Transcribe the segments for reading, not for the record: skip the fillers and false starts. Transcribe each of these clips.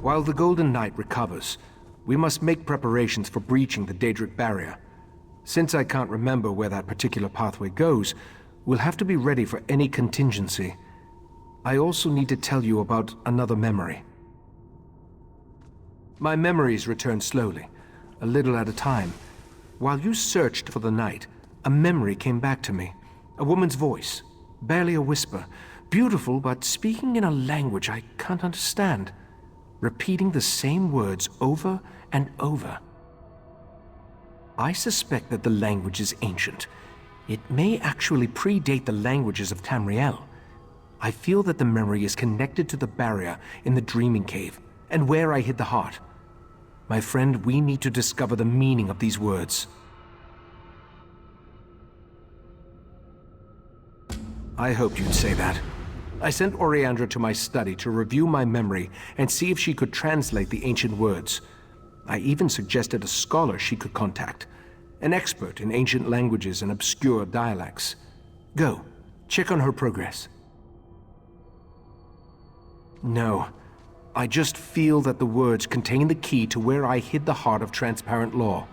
While the Golden Knight recovers, we must make preparations for breaching the Daedric barrier. Since I can't remember where that particular pathway goes, we'll have to be ready for any contingency. I also need to tell you about another memory. My memories return slowly, a little at a time. While you searched for the night, a memory came back to me. A woman's voice, barely a whisper, beautiful but speaking in a language I can't understand, repeating the same words over and over. I suspect that the language is ancient. It may actually predate the languages of Tamriel. I feel that the memory is connected to the barrier in the Dreaming Cave, and where I hid the heart. My friend, we need to discover the meaning of these words. I hoped you'd say that. I sent Oriandra to my study to review my memory and see if she could translate the ancient words. I even suggested a scholar she could contact, an expert in ancient languages and obscure dialects. Go, check on her progress. No, I just feel that the words contain the key to where I hid the heart of transparent law.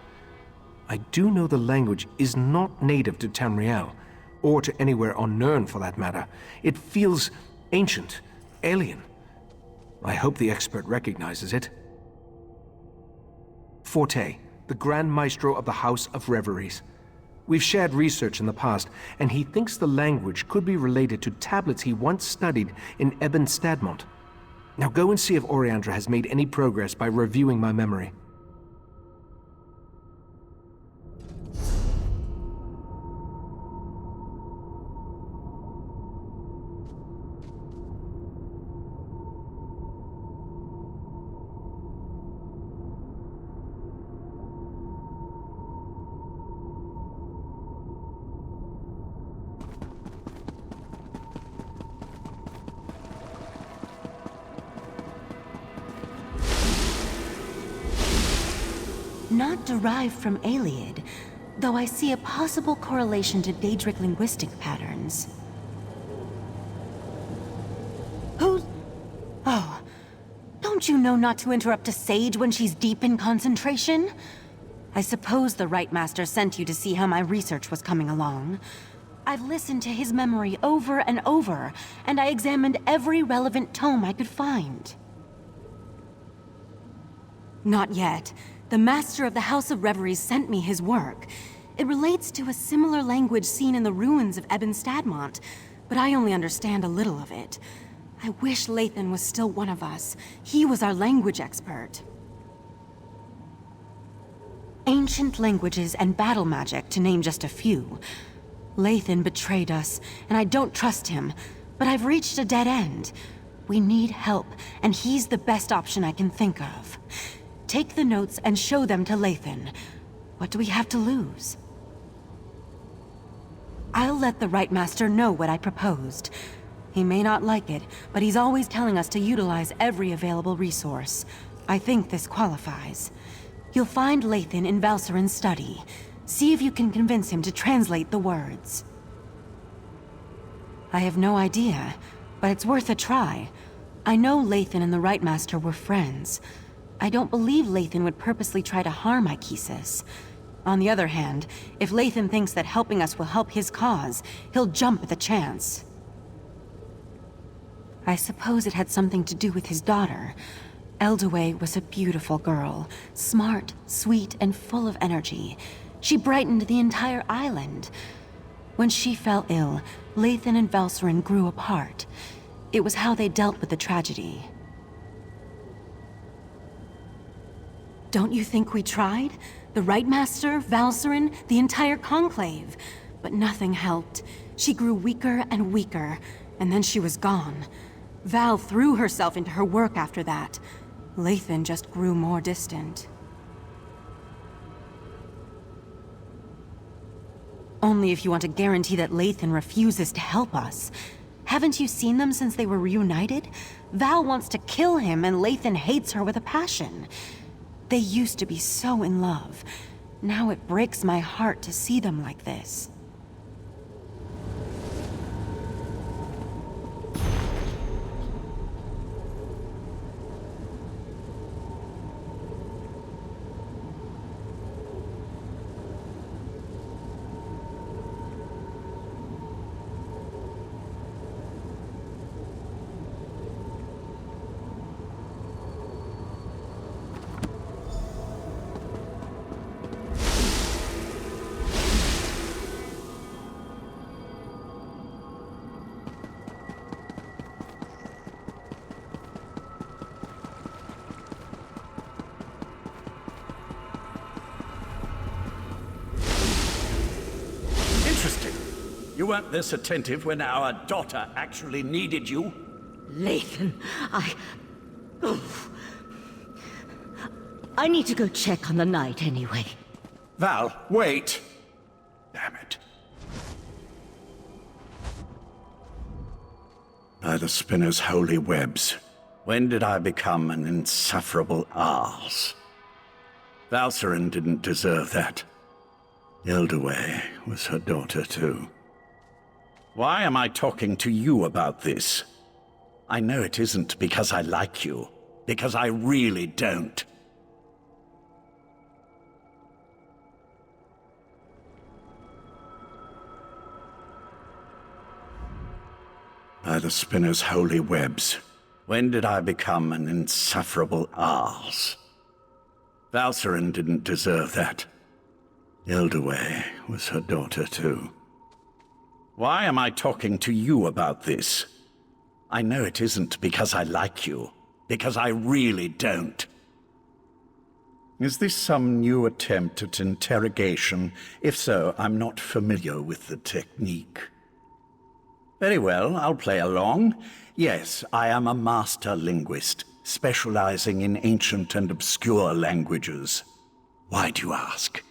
I do know the language is not native to Tamriel, or to anywhere on Nirn for that matter. It feels ancient, alien. I hope the expert recognizes it. Forte, the Grand Maestro of the House of Reveries. We've shared research in the past, and he thinks the language could be related to tablets he once studied in Ebon Stadmont. Now go and see if Oriandra has made any progress by reviewing my memory. Not derived from Iliad, though I see a possible correlation to Daedric linguistic patterns. Who's... Oh, don't you know not to interrupt a sage when she's deep in concentration? I suppose the Ritemaster sent you to see how my research was coming along. I've listened to his memory over and over, and I examined every relevant tome I could find. Not yet. The Master of the House of Reveries sent me his work. It relates to a similar language seen in the ruins of Ebon Stadmont, but I only understand a little of it. I wish Lathan was still one of us. He was our language expert. Ancient languages and battle magic, to name just a few. Lathan betrayed us, and I don't trust him, but I've reached a dead end. We need help, and he's the best option I can think of. Take the notes and show them to Lathan. What do we have to lose? I'll let the Ritemaster know what I proposed. He may not like it, but he's always telling us to utilize every available resource. I think this qualifies. You'll find Lathan in Valserin's study. See if you can convince him to translate the words. I have no idea, but it's worth a try. I know Lathan and the Ritemaster were friends. I don't believe Lathan would purposely try to harm Iachesis. On the other hand, if Lathan thinks that helping us will help his cause, he'll jump at the chance. I suppose it had something to do with his daughter. Eldaway was a beautiful girl, smart, sweet, and full of energy. She brightened the entire island. When she fell ill, Lathan and Valserin grew apart. It was how they dealt with the tragedy. Don't you think we tried? The Ritemaster, Valserin, the entire Conclave. But nothing helped. She grew weaker and weaker, and then she was gone. Val threw herself into her work after that. Lathan just grew more distant. Only if you want to guarantee that Lathan refuses to help us. Haven't you seen them since they were reunited? Val wants to kill him, and Lathan hates her with a passion. They used to be so in love. Now it breaks my heart to see them like this. You weren't this attentive when our daughter actually needed you. Lathan, I need to go check on the knight anyway. Val, wait! Damn it. By the spinner's holy webs, when did I become an insufferable arse? Valcerin didn't deserve that. Ildaway was her daughter too. Why am I talking to you about this? I know it isn't because I like you, because I really don't. By the spinner's holy webs, when did I become an insufferable arse? Valcerin didn't deserve that. Ildaway was her daughter too. Why am I talking to you about this? I know it isn't because I like you, because I really don't. Is this some new attempt at interrogation? If so, I'm not familiar with the technique. Very well, I'll play along. Yes, I am a master linguist, specializing in ancient and obscure languages. Why do you ask?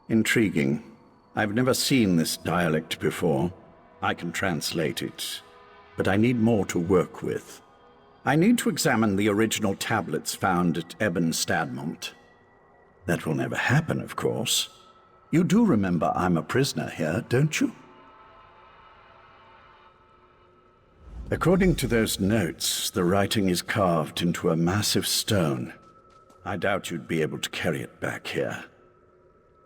Intriguing. I've never seen this dialect before. I can translate it, but I need more to work with. I need to examine the original tablets found at Ebon Stadmont. That will never happen, of course. You do remember I'm a prisoner here, don't you? According to those notes, the writing is carved into a massive stone. I doubt you'd be able to carry it back here.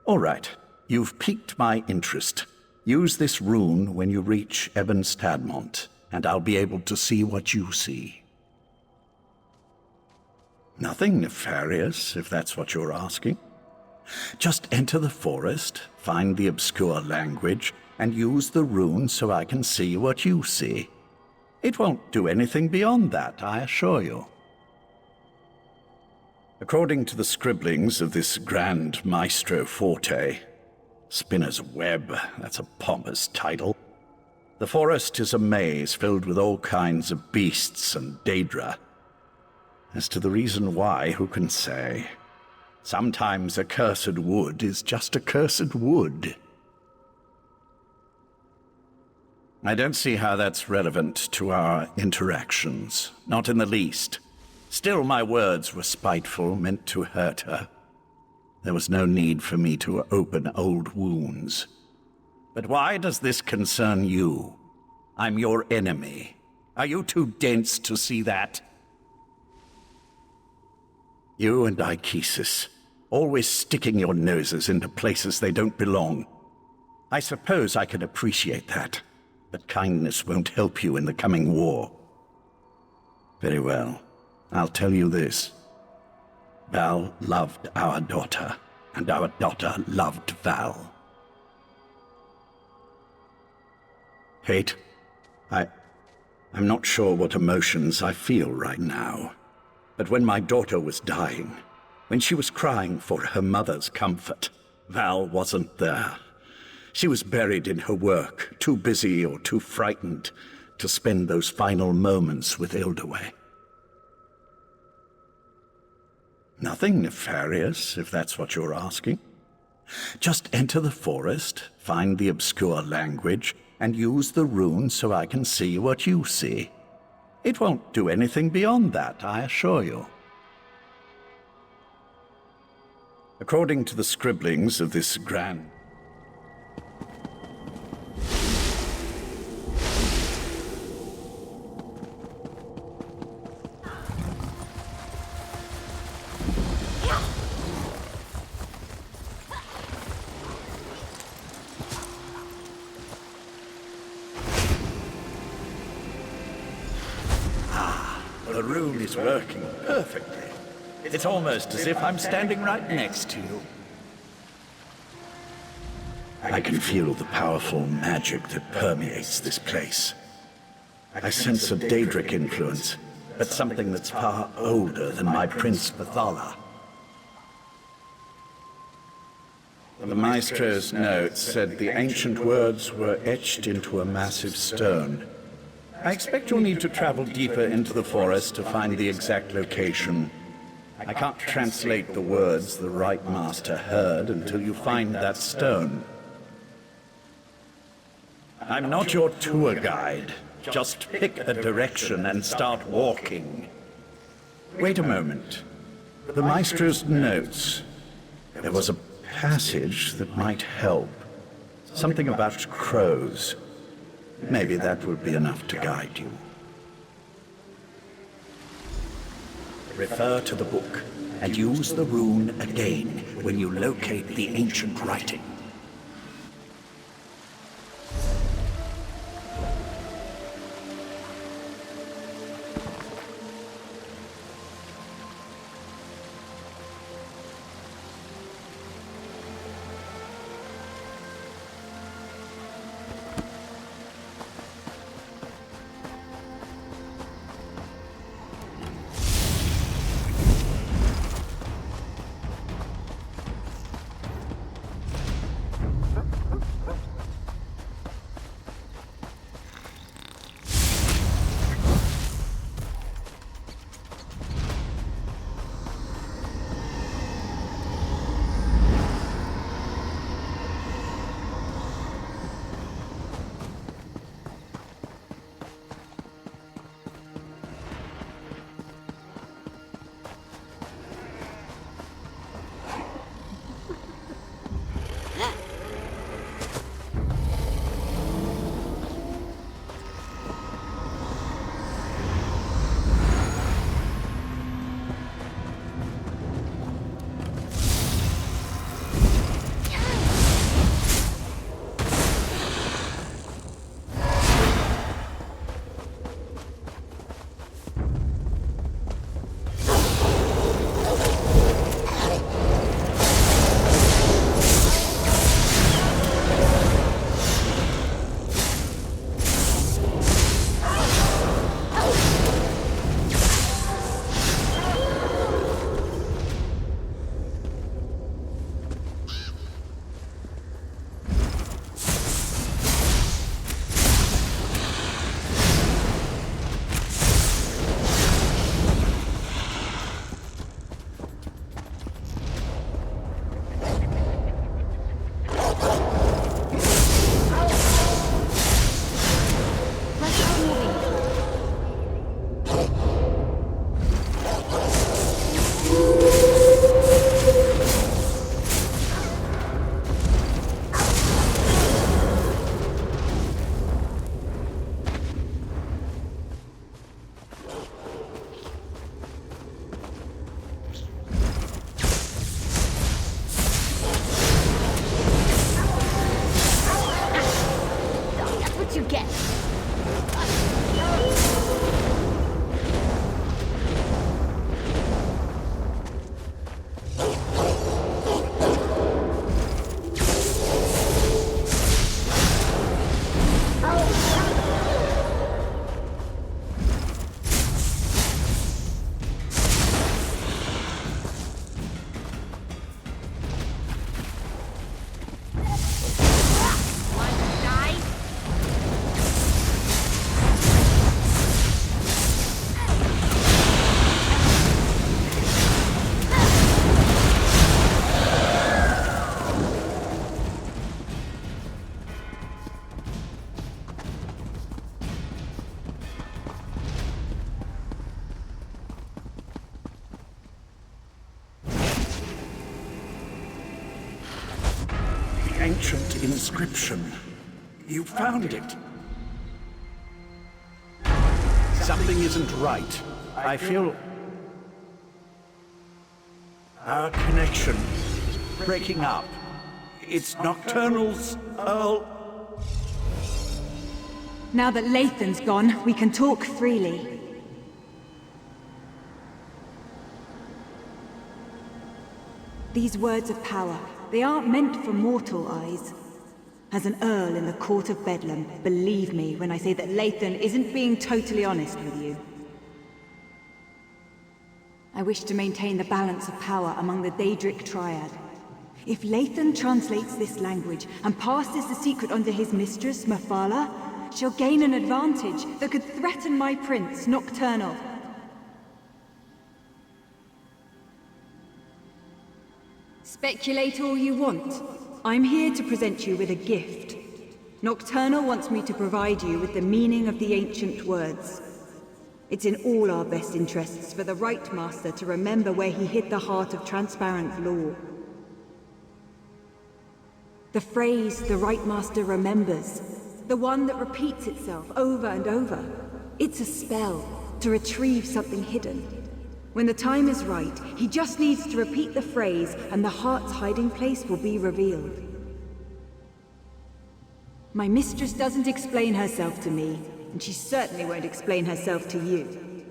All right, you've piqued my interest. Use this rune when you reach Ebon Stadmont, and I'll be able to see what you see. Nothing nefarious, if that's what you're asking. Just enter the forest, find the obscure language, and use the rune so I can see what you see. It won't do anything beyond that, I assure you. According to the scribblings of this Grand Maestro Forte, Spinner's Web, that's a pompous title, the forest is a maze filled with all kinds of beasts and daedra. As to the reason why, who can say? Sometimes a cursed wood is just a cursed wood. I don't see how that's relevant to our interactions. Not in the least. Still, my words were spiteful, meant to hurt her. There was no need for me to open old wounds. But why does this concern you? I'm your enemy. Are you too dense to see that? You and Iachesis, always sticking your noses into places they don't belong. I suppose I can appreciate that, but kindness won't help you in the coming war. Very well, I'll tell you this. Val loved our daughter, and our daughter loved Val. Hate? I'm not sure what emotions I feel right now. But when my daughter was dying, when she was crying for her mother's comfort, Val wasn't there. She was buried in her work, too busy or too frightened to spend those final moments with Ildaway. Nothing nefarious, if that's what you're asking. Just enter the forest, find the obscure language, and use the rune so I can see what you see. It won't do anything beyond that, I assure you. According to the scribblings of this grand... The rune is working perfectly. It's almost as if I'm standing right next to you. I can feel the powerful magic that permeates this place. I sense a Daedric influence, but something that's far older than my Prince Bathala. The Maestro's notes said the ancient words were etched into a massive stone. I expect you'll need to travel deeper into the forest to find the exact location. I can't translate the words the Ritemaster heard until you find that stone. I'm not your tour guide. Just pick a direction and start walking. Wait a moment. The Maestro's notes. There was a passage that might help. Something about crows. Maybe that will be enough to guide you. Refer to the book, and use the rune again when you locate the ancient writing. Ancient inscription. You found it. Something isn't right. I feel our connection breaking up. It's Nocturnal's Earl. Now that Lathan's gone, we can talk freely. These words of power, they aren't meant for mortal eyes. As an Earl in the court of Bedlam, believe me when I say that Lathan isn't being totally honest with you. I wish to maintain the balance of power among the Daedric Triad. If Lathan translates this language and passes the secret on to his mistress, Mephala, she'll gain an advantage that could threaten my prince, Nocturnal. Speculate all you want. I'm here to present you with a gift. Nocturnal wants me to provide you with the meaning of the ancient words. It's in all our best interests for the Ritemaster to remember where he hid the heart of transparent law. The phrase the Ritemaster remembers, the one that repeats itself over and over. It's a spell to retrieve something hidden. When the time is right, he just needs to repeat the phrase and the heart's hiding place will be revealed. My mistress doesn't explain herself to me, and she certainly won't explain herself to you.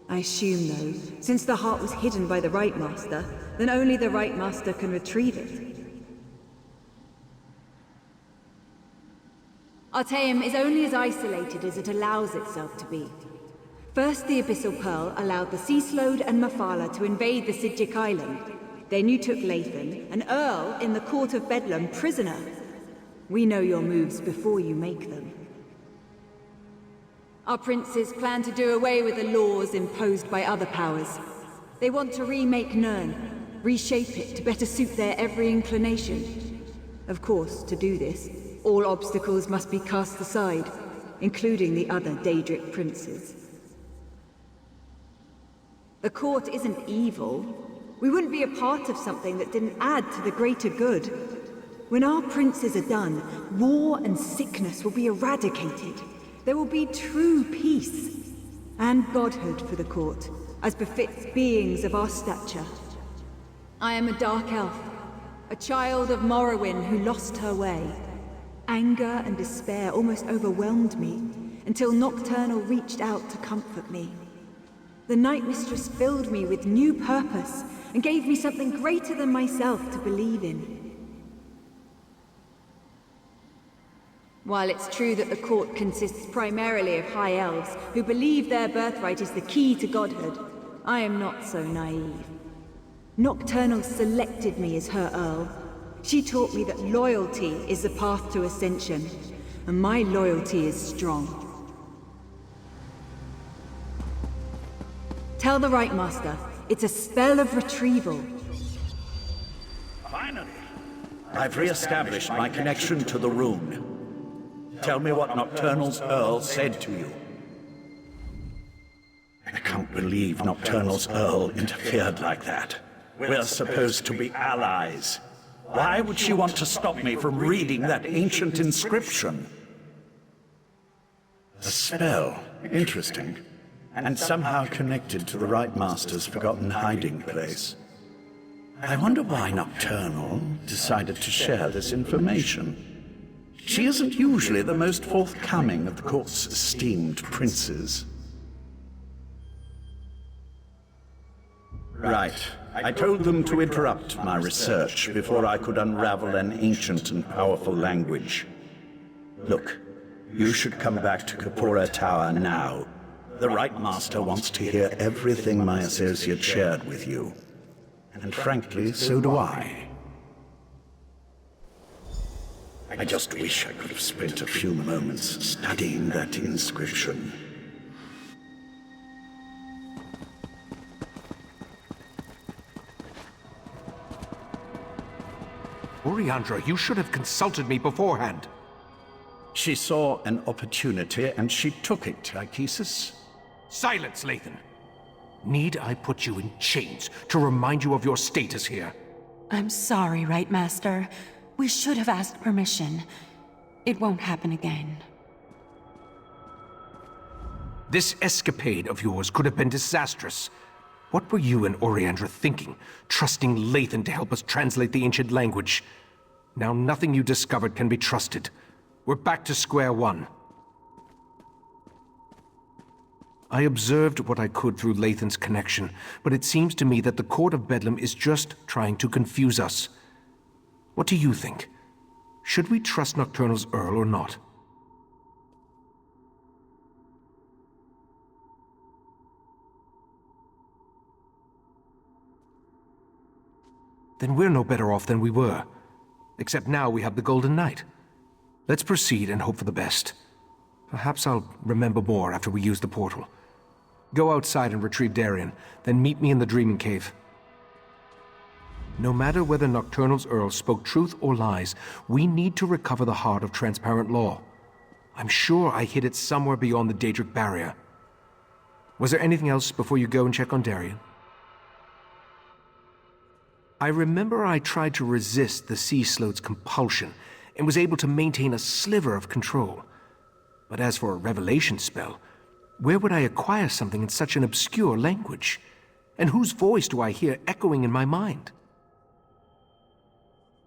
I assume, though, since the heart was hidden by the Ritemaster, then only the Ritemaster can retrieve it. Artaeum is only as isolated as it allows itself to be. First, the Abyssal Pearl allowed the Sea Slode and Mephala to invade the Sidjic Island. Then you took Lathan, an Earl in the Court of Bedlam, prisoner. We know your moves before you make them. Our princes plan to do away with the laws imposed by other powers. They want to remake Nirn, reshape it to better suit their every inclination. Of course, to do this, all obstacles must be cast aside, including the other Daedric princes. The court isn't evil. We wouldn't be a part of something that didn't add to the greater good. When our princes are done, war and sickness will be eradicated. There will be true peace and godhood for the court, as befits beings of our stature. I am a dark elf, a child of Morrowind who lost her way. Anger and despair almost overwhelmed me, until Nocturnal reached out to comfort me. The Night Mistress filled me with new purpose, and gave me something greater than myself to believe in. While it's true that the court consists primarily of High Elves, who believe their birthright is the key to godhood, I am not so naive. Nocturnal selected me as her Earl. She taught me that loyalty is the path to ascension, and my loyalty is strong. Tell the Ritemaster, it's a spell of retrieval. Finally, I've re-established my connection to the rune. Tell me what Nocturnal's Earl said to you. I can't believe Nocturnal's Earl interfered like that. We're supposed to be allies. Why would she want to stop me from reading that ancient inscription? A spell. Interesting. And somehow connected to the Ritemaster's forgotten hiding place. I wonder why Nocturnal decided to share this information. She isn't usually the most forthcoming of the court's esteemed princes. Right. I told them to interrupt my research before I could unravel an ancient and powerful language. Look, you should come back to Kapora Tower now. The Ritemaster wants to hear everything my associate shared with you. And frankly, so do I. I just wish I could have spent a few moments studying that inscription. Oriandra, you should have consulted me beforehand. She saw an opportunity and she took it, Iachesis. Silence, Lathan. Need I put you in chains to remind you of your status here? I'm sorry, Ritemaster. We should have asked permission. It won't happen again. This escapade of yours could have been disastrous. What were you and Oriandra thinking, trusting Lathan to help us translate the ancient language? Now nothing you discovered can be trusted. We're back to square one. I observed what I could through Lathan's connection, but it seems to me that the Court of Bedlam is just trying to confuse us. What do you think? Should we trust Nocturnal's Earl or not? Then we're no better off than we were. Except now we have the Golden Knight. Let's proceed and hope for the best. Perhaps I'll remember more after we use the portal. Go outside and retrieve Darien, then meet me in the Dreaming Cave. No matter whether Nocturnal's Earl spoke truth or lies, we need to recover the heart of Transparent Law. I'm sure I hid it somewhere beyond the Daedric barrier. Was there anything else before you go and check on Darien? I remember I tried to resist the Sea Sloat's compulsion and was able to maintain a sliver of control. But as for a revelation spell, where would I acquire something in such an obscure language? And whose voice do I hear echoing in my mind?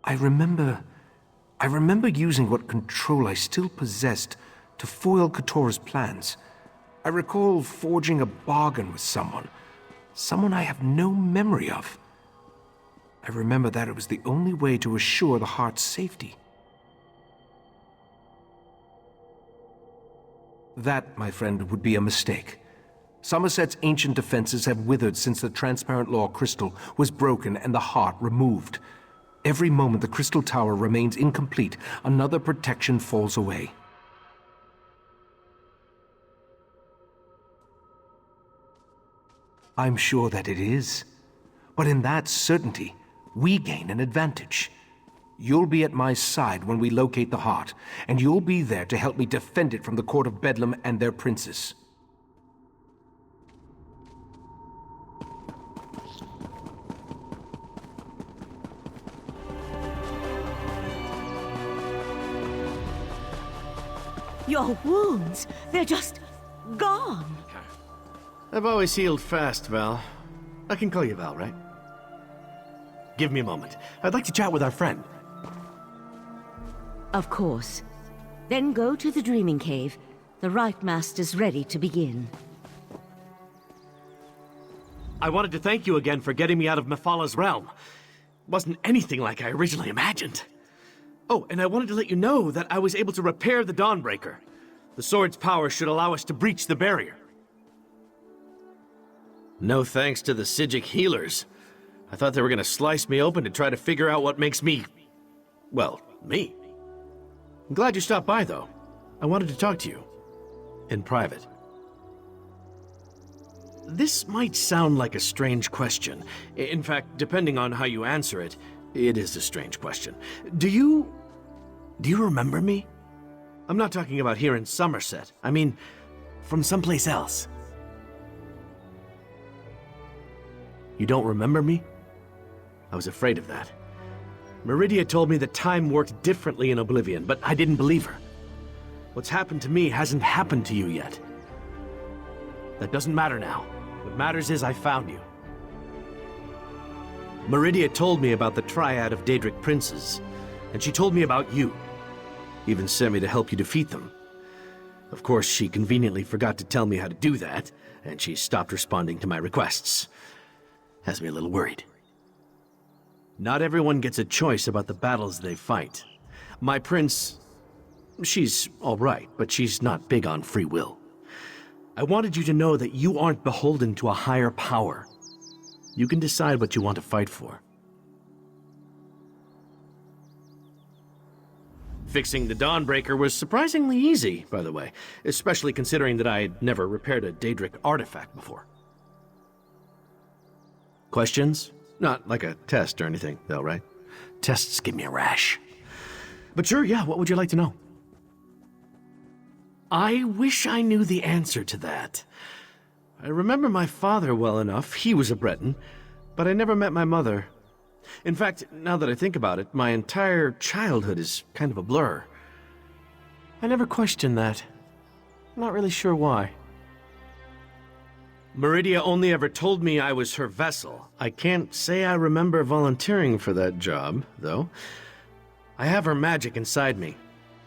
I remember using what control I still possessed to foil Katora's plans. I recall forging a bargain with someone I have no memory of. I remember that it was the only way to assure the heart's safety. That, my friend, would be a mistake. Somerset's ancient defenses have withered since the Transparent Law crystal was broken and the heart removed. Every moment the crystal tower remains incomplete, another protection falls away. I'm sure that it is. But in that certainty, we gain an advantage. You'll be at my side when we locate the heart, and you'll be there to help me defend it from the court of Bedlam and their princes. Your wounds, they're just gone. I've always healed fast, Val. I can call you Val, right? Give me a moment. I'd like to chat with our friend. Of course. Then go to the Dreaming Cave. The Ritemaster's ready to begin. I wanted to thank you again for getting me out of Mephalah's realm. Wasn't anything like I originally imagined. Oh, and I wanted to let you know that I was able to repair the Dawnbreaker. The sword's power should allow us to breach the barrier. No thanks to the Psijic healers. I thought they were gonna slice me open to try to figure out what makes me... well, me. I'm glad you stopped by, though. I wanted to talk to you. In private. This might sound like a strange question. In fact, depending on how you answer it, it is a strange question. Do you remember me? I'm not talking about here in Somerset. I mean, from someplace else. You don't remember me? I was afraid of that. Meridia told me that time worked differently in Oblivion, but I didn't believe her. What's happened to me hasn't happened to you yet. That doesn't matter now. What matters is I found you. Meridia told me about the triad of Daedric princes, and she told me about you. Even sent me to help you defeat them. Of course, she conveniently forgot to tell me how to do that, and she stopped responding to my requests. Has me a little worried. Not everyone gets a choice about the battles they fight. My prince... she's all right, but she's not big on free will. I wanted you to know that you aren't beholden to a higher power. You can decide what you want to fight for. Fixing the Dawnbreaker was surprisingly easy, by the way, especially considering that I had never repaired a Daedric artifact before. Questions? Not like a test or anything, though, right? Tests give me a rash. But sure, yeah, what would you like to know? I wish I knew the answer to that. I remember my father well enough. He was a Breton, but I never met my mother. In fact, now that I think about it, my entire childhood is kind of a blur. I never questioned that. Not really sure why. Meridia only ever told me I was her vessel. I can't say I remember volunteering for that job, though. I have her magic inside me.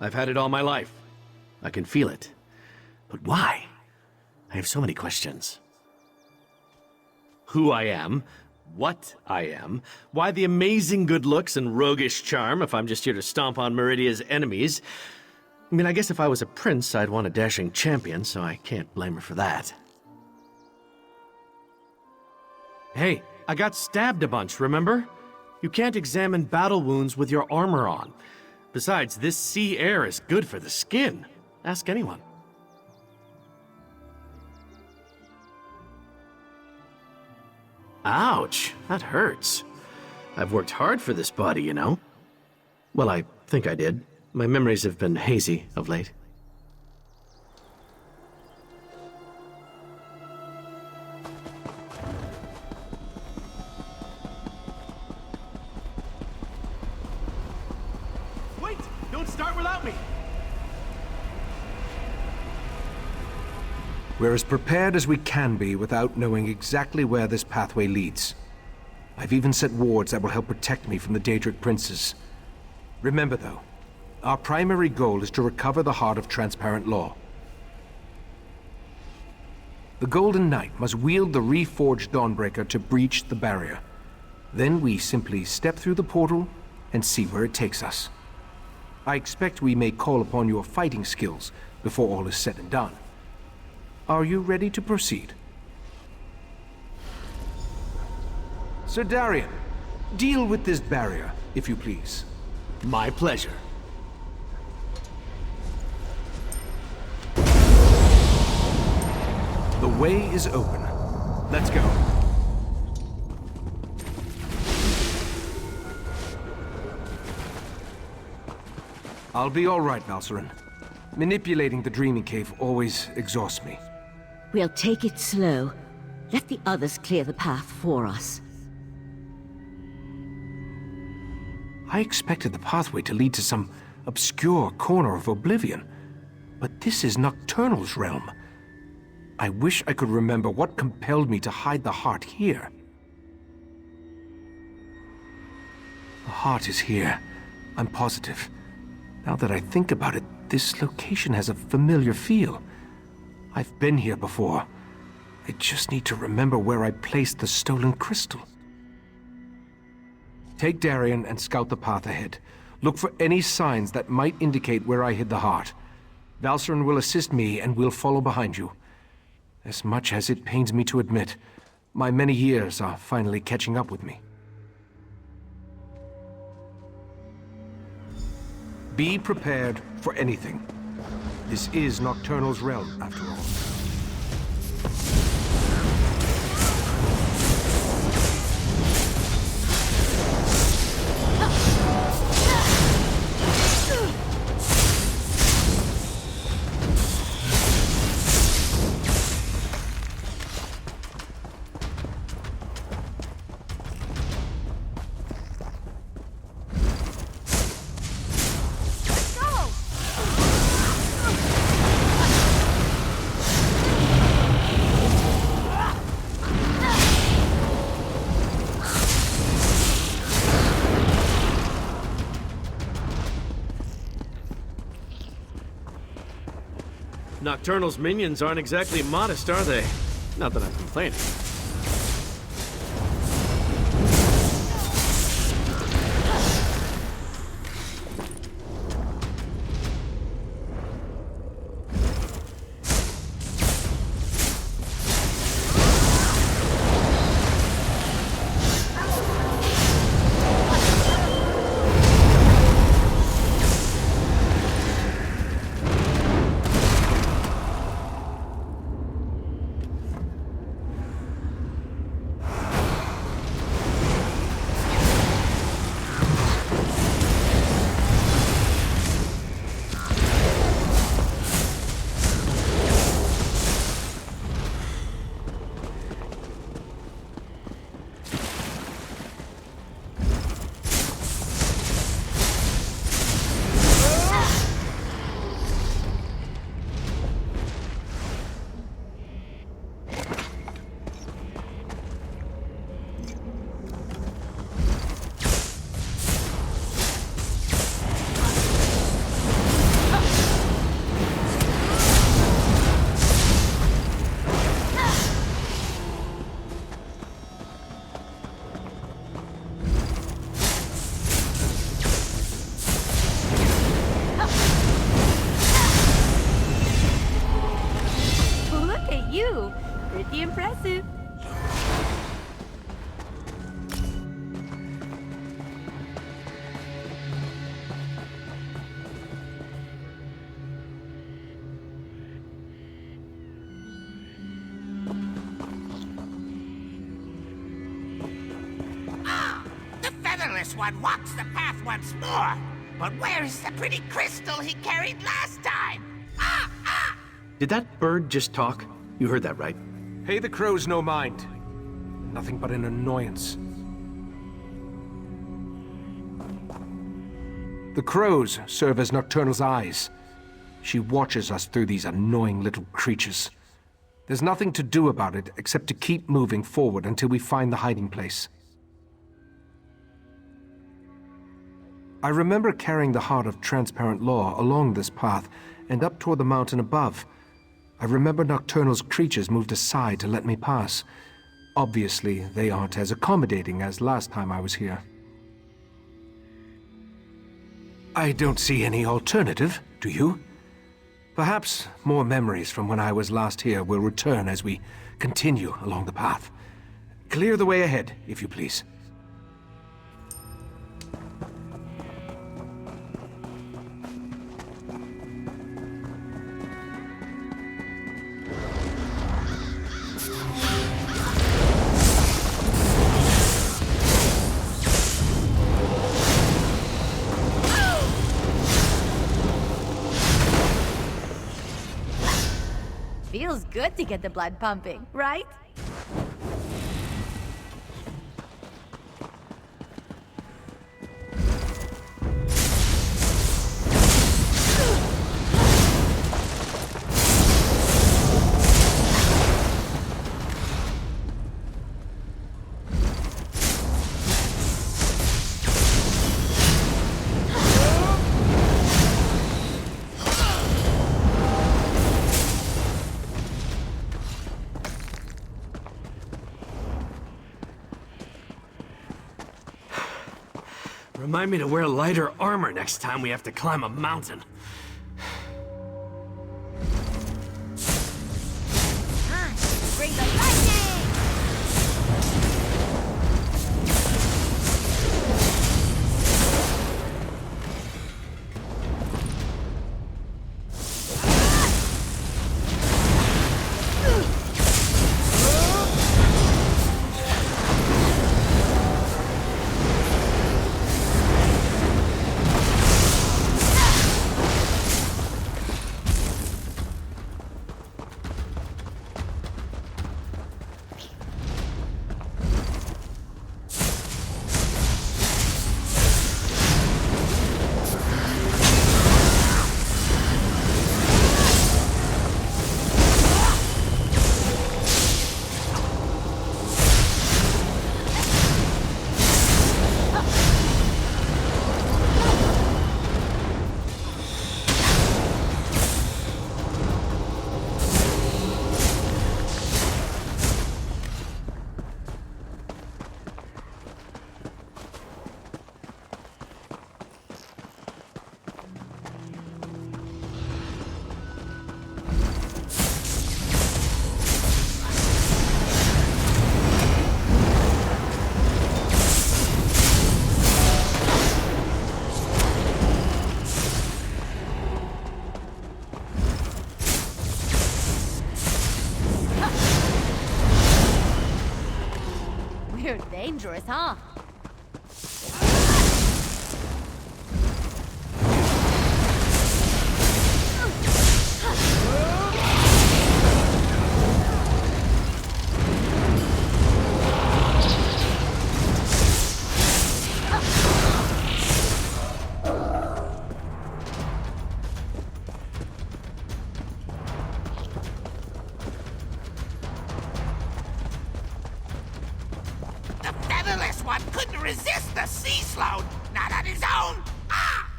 I've had it all my life. I can feel it. But why? I have so many questions. Who I am, what I am, why the amazing good looks and roguish charm if I'm just here to stomp on Meridia's enemies. I mean, I guess if I was a prince, I'd want a dashing champion, so I can't blame her for that. Hey, I got stabbed a bunch, remember? You can't examine battle wounds with your armor on. Besides, this sea air is good for the skin. Ask anyone. Ouch, that hurts. I've worked hard for this body, you know. Well, I think I did. My memories have been hazy of late. Wait! Don't start without me! We're as prepared as we can be without knowing exactly where this pathway leads. I've even set wards that will help protect me from the Daedric princes. Remember, though, our primary goal is to recover the heart of transparent law. The Golden Knight must wield the reforged Dawnbreaker to breach the barrier. Then we simply step through the portal and see where it takes us. I expect we may call upon your fighting skills before all is said and done. Are you ready to proceed? Sir Darian, deal with this barrier, if you please. My pleasure. The way is open. Let's go. I'll be all right, Valcerin. Manipulating the Dreaming Cave always exhausts me. We'll take it slow. Let the others clear the path for us. I expected the pathway to lead to some obscure corner of oblivion, but this is Nocturnal's realm. I wish I could remember what compelled me to hide the heart here. The heart is here, I'm positive. Now that I think about it, this location has a familiar feel. I've been here before. I just need to remember where I placed the stolen crystal. Take Darian and scout the path ahead. Look for any signs that might indicate where I hid the heart. Valcerin will assist me and we'll follow behind you. As much as it pains me to admit, my many years are finally catching up with me. Be prepared for anything. This is Nocturnal's realm, after all. Nocturnal's minions aren't exactly modest, are they? Not that I'm complaining. featherless one walks the path once more. But where is the pretty crystal he carried last time? Ah! Ah! Did that bird just talk? You heard that, right? Pay the crows no mind. Nothing but an annoyance. The crows serve as Nocturnal's eyes. She watches us through these annoying little creatures. There's nothing to do about it except to keep moving forward until we find the hiding place. I remember carrying the heart of transparent law along this path and up toward the mountain above. I remember Nocturnal's creatures moved aside to let me pass. Obviously, they aren't as accommodating as last time I was here. I don't see any alternative, do you? Perhaps more memories from when I was last here will return as we continue along the path. Clear the way ahead, if you please. Feels good to get the blood pumping, right? Remind me to wear lighter armor next time we have to climb a mountain. Bring the lightning! We're dangerous, huh? The featherless one couldn't resist the sea slope, not on his own. Ah!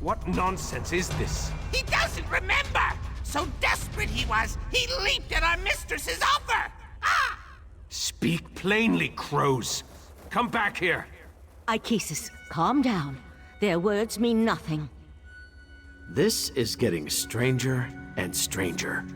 What nonsense is this? He doesn't remember. So desperate he was, he leaped at our mistress's offer. Ah! Speak plainly, crows. Come back here. Iachesis, calm down. Their words mean nothing. This is getting stranger and stranger.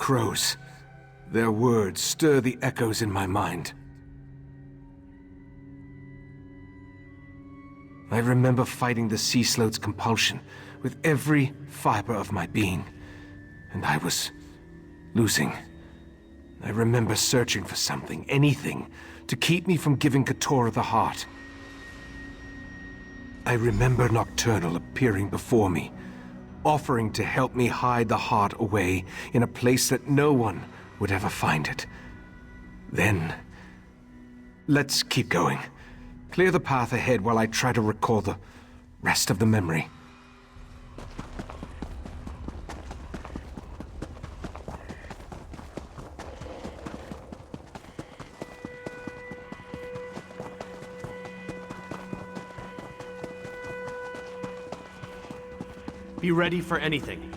crows. Their words stir the echoes in my mind. I remember fighting the sea sloth's compulsion with every fiber of my being, and I was losing. I remember searching for something, anything, to keep me from giving Keturah the heart. I remember Nocturnal appearing before me, offering to help me hide the heart away in a place that no one would ever find it. Then, let's keep going. Clear the path ahead while I try to recall the rest of the memory. Be ready for anything.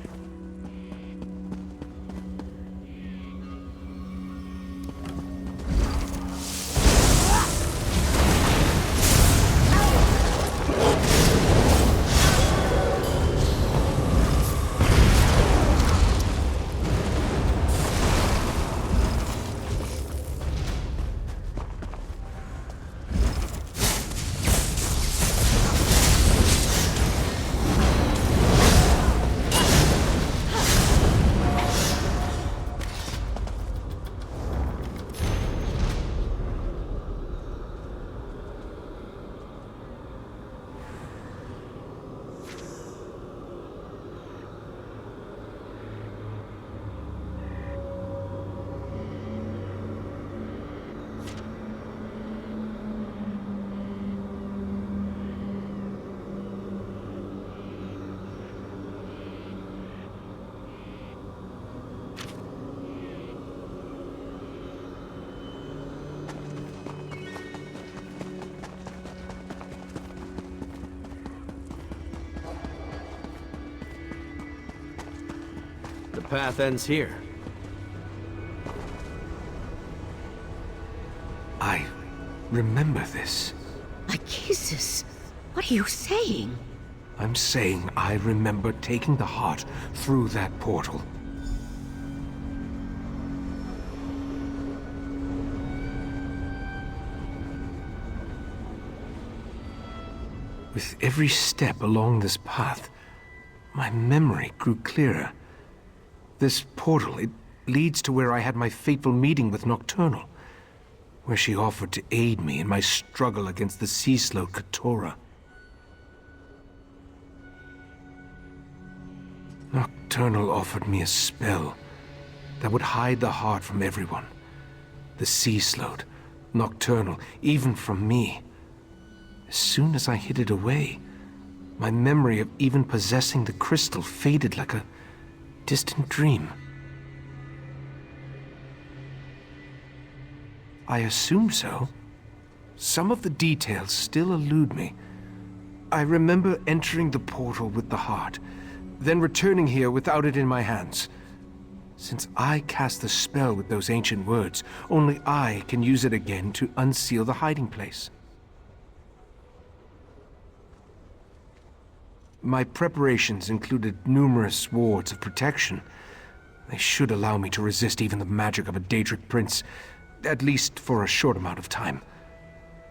The path ends here. I remember this. Iachesis, what are you saying? I'm saying I remember taking the heart through that portal. With every step along this path, my memory grew clearer. This portal, it leads to where I had my fateful meeting with Nocturnal, where she offered to aid me in my struggle against the sea sloth Keturah. Nocturnal offered me a spell that would hide the heart from everyone. The sea sloth, Nocturnal, even from me. As soon as I hid it away, my memory of even possessing the crystal faded like a distant dream. I assume so. Some of the details still elude me. I remember entering the portal with the heart, then returning here without it in my hands. Since I cast the spell with those ancient words, only I can use it again to unseal the hiding place. My preparations included numerous wards of protection. They should allow me to resist even the magic of a Daedric prince, at least for a short amount of time.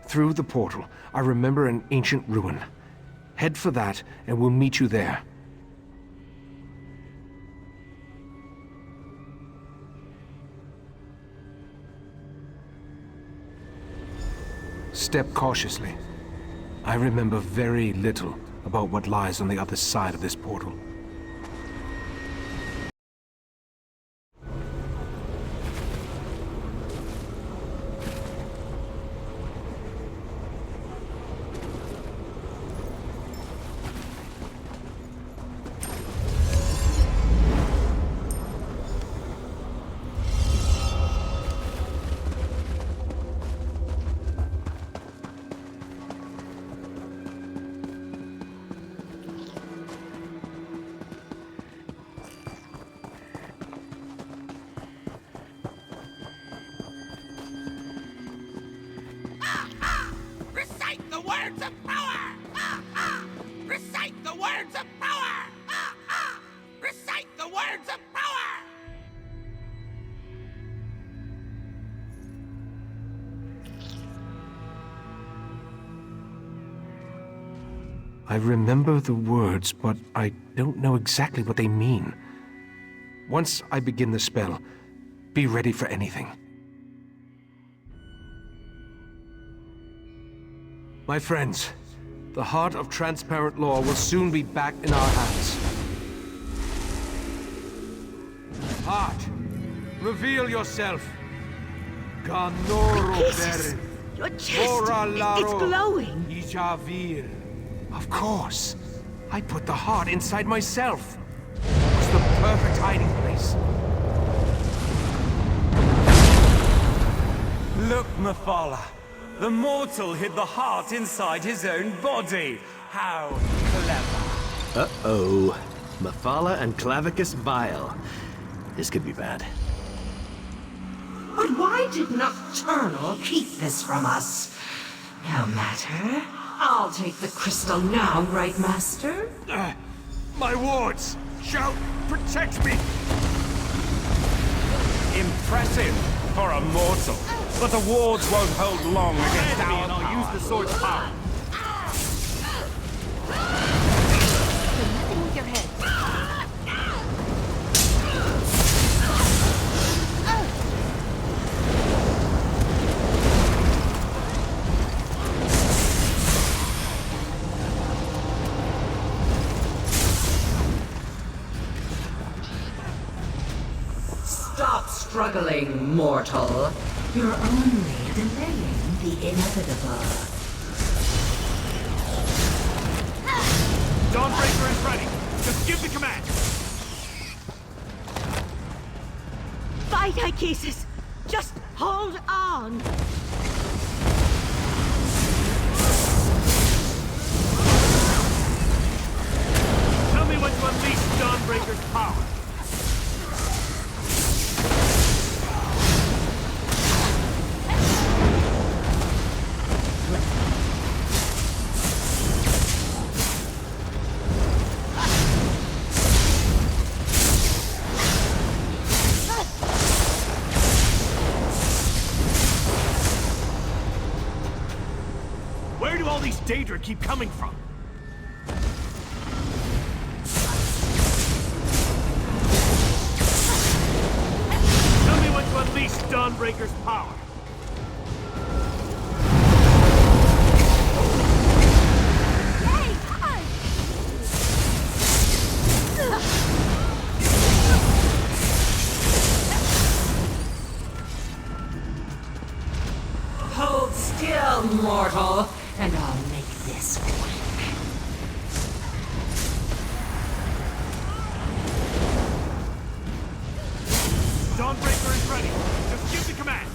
Through the portal, I remember an ancient ruin. Head for that, and we'll meet you there. Step cautiously. I remember very little about what lies on the other side of this portal. Recite the words of power! Recite the words of power! Recite the words of power! I remember the words, but I don't know exactly what they mean. Once I begin the spell, be ready for anything. My friends, the heart of transparent law will soon be back in our hands. Heart, reveal yourself. Ganoro Iachesis, your chest is glowing. Ijavir. Of course. I put the heart inside myself. It was the perfect hiding place. Look, Mephala. The mortal hid the heart inside his own body. How clever. Uh-oh. Mephala and Clavicus Vile. This could be bad. But why did Nocturnal keep this from us? No matter. I'll take the crystal now, Ritemaster. My wards! Shout, protect me! Impressive for a mortal. But the wards won't hold long against our and I'll use the sword's power. Nothing with your head. Stop struggling, mortal. You're only delaying the inevitable. Dawnbreaker is ready. Just give the command. Fight, Iachesis! Just hold on! Tell me when to unleash Dawnbreaker's power. Where do all these Daedra keep coming from? Tell me when to unleash Dawnbreaker's power. Hey, hush! Hold still, mortal, and I'll make this quick. Dawnbreaker is ready. Just give the command.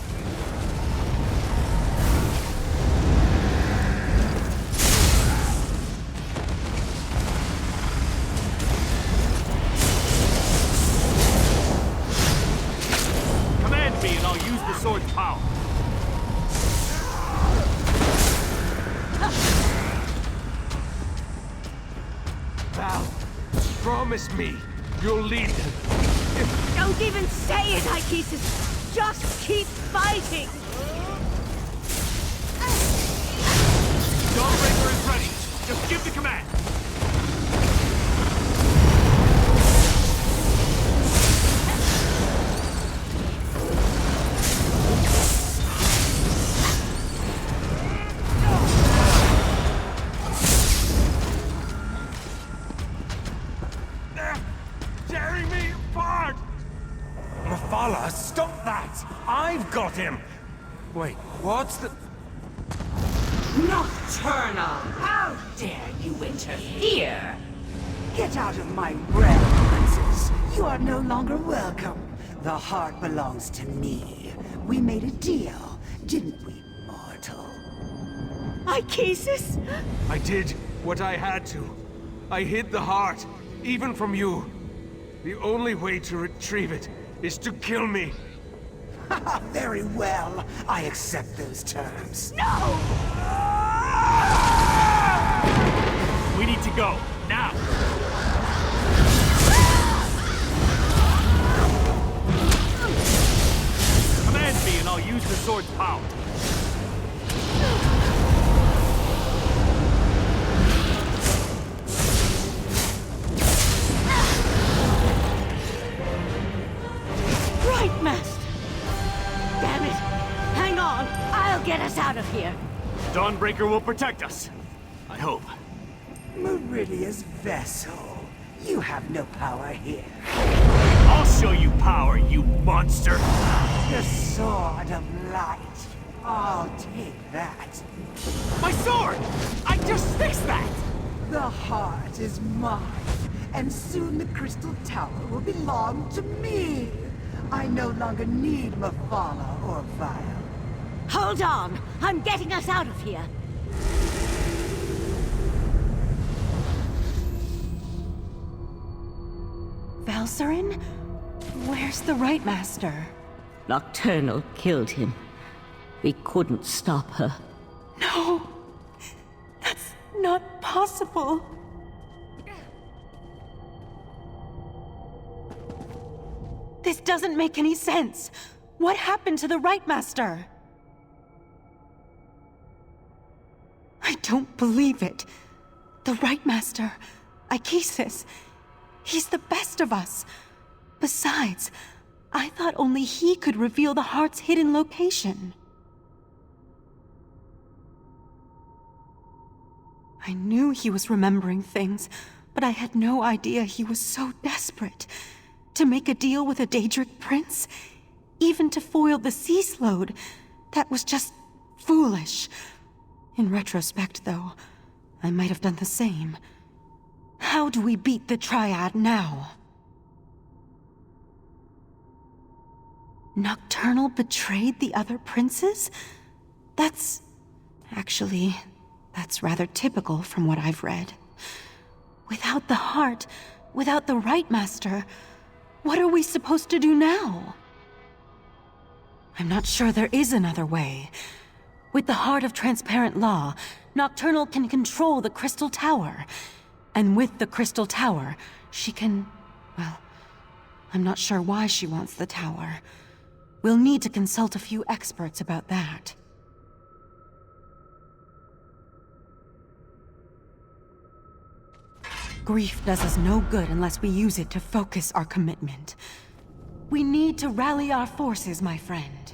Command me and I'll use the sword's power. Val, promise me you'll lead them. Don't even say it, Iachesis! Just keep fighting! Dawnbreaker is ready. Just give the command. Tearing me apart! Mephala, stop that! I've got him! Wait, what's the... Nocturnal! How dare you interfere? Get out of my realm, princess. You are no longer welcome. The heart belongs to me. We made a deal, didn't we, mortal? Iachesis! I did what I had to. I hid the heart, even from you. The only way to retrieve it is to kill me. Very well. I accept those terms. No! We need to go, now! Command me and I'll use the sword's power. Dawnbreaker will protect us. I hope. Meridia's vessel. You have no power here. I'll show you power, you monster! The Sword of Light. I'll take that. My sword! I just fixed that! The heart is mine, and soon the Crystal Tower will belong to me. I no longer need Mephala or Vile. Hold on! I'm getting us out of here! Valsarin? Where's the Ritemaster? Nocturnal killed him. We couldn't stop her. No! That's not possible! This doesn't make any sense! What happened to the Ritemaster? I don't believe it. The Ritemaster, Iachesis, he's the best of us. Besides, I thought only he could reveal the heart's hidden location. I knew he was remembering things, but I had no idea he was so desperate. To make a deal with a Daedric prince? Even to foil the Sea Slode? That was just foolish. In retrospect, though, I might have done the same. How do we beat the Triad now? Nocturnal betrayed the other princes? Actually, that's rather typical from what I've read. Without the heart, without the Ritemaster, what are we supposed to do now? I'm not sure there is another way. With the heart of transparent law, Nocturnal can control the Crystal Tower. And with the Crystal Tower, she can... well, I'm not sure why she wants the tower. We'll need to consult a few experts about that. Grief does us no good unless we use it to focus our commitment. We need to rally our forces, my friend.